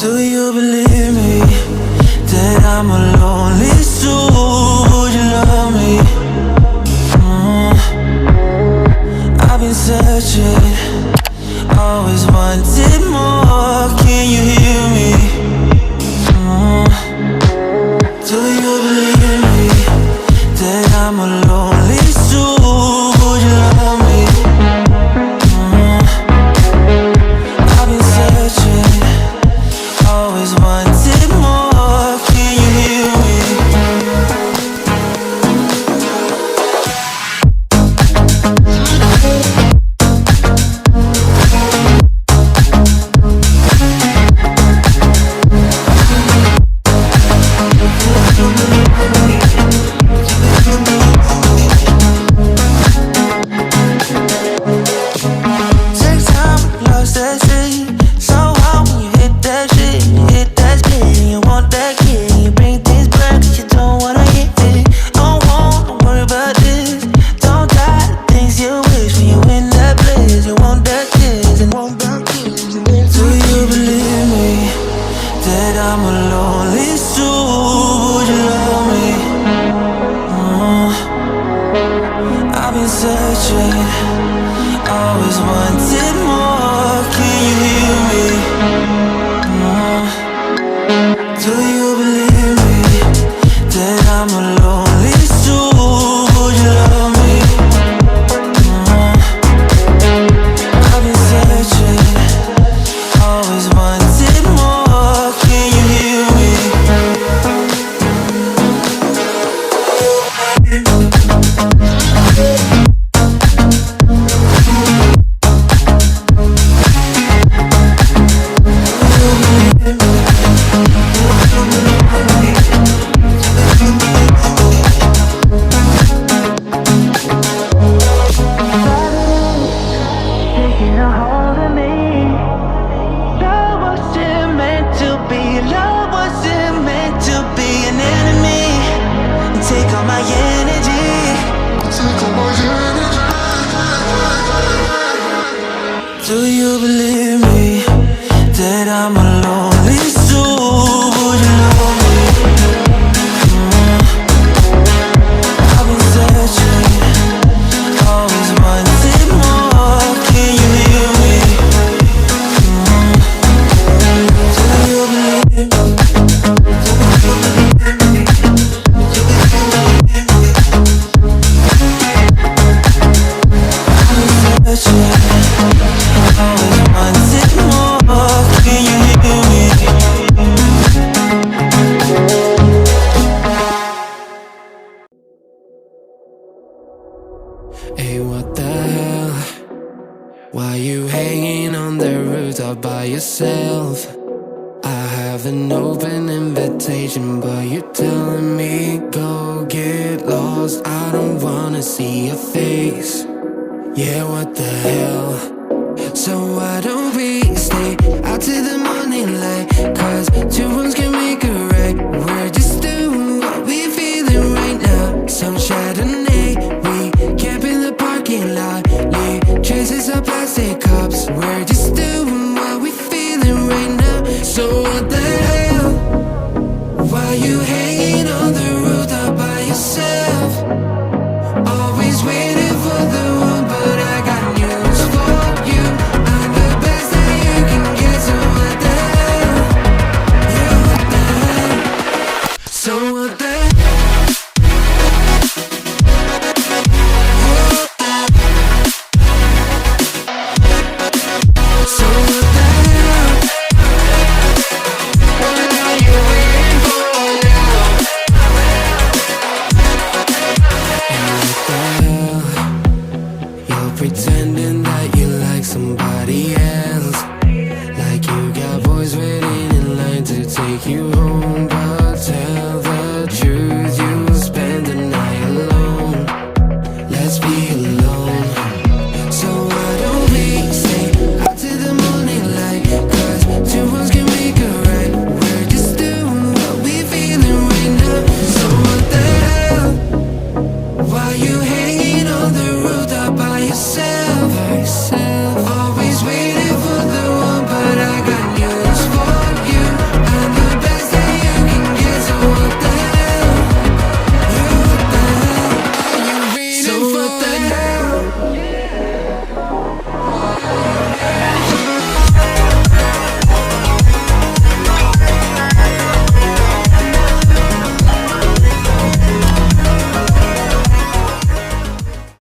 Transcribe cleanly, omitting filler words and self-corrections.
Do you believe me that I'm a lonely soul? Would you love me? I've been searching, always wanted more. Can you hear me? Do you believe me that I'm a lonely soul? Would you love me? I've been searching, always wanted more. Can you hear me? Always wanted more. Can you hear me? Do you believe me that I'm a lonely soul? Would you love me? I've been searching, always wanted more. Can you hear me? Do you believe me that I'm a lonely soul? Would you love me? I've been searching, always wanted more. Can you hear me? Do you believe me? I've been searching, always wanted more. Can you hear me? Hey, what the hell? Why you hanging on the rooftop by yourself? I have an open invitation, but you're telling me go get lost. I don't wanna see your face. Yeah, what the hell? So why don't we stay out till the morning light? Cause two wrongs can make a right. We're just doing what we feeling right now. Some Chardonnay, we camp in the parking lot. Leave traces of plastic cups. We're just doing what we feeling right now. So what the hell? Why you hanging on the rooftop by yourself? Always waiting for the one, but I got news for you. I'm the best that you can get, so what the hell? Yeah, what the hell? So what the hell? So what the hell? What are you waiting for now? And what the hell? You're pretending that you like somebody else, like you got boys waiting in line to take you home. But tell the truth, you'll spend the night alone. Let's be alone. So why don't we stay out till the morning light? Cause two wrongs can make a right. We're just doing what we feeling right now. So what the hell? Why you hanging on the rooftop by yourself?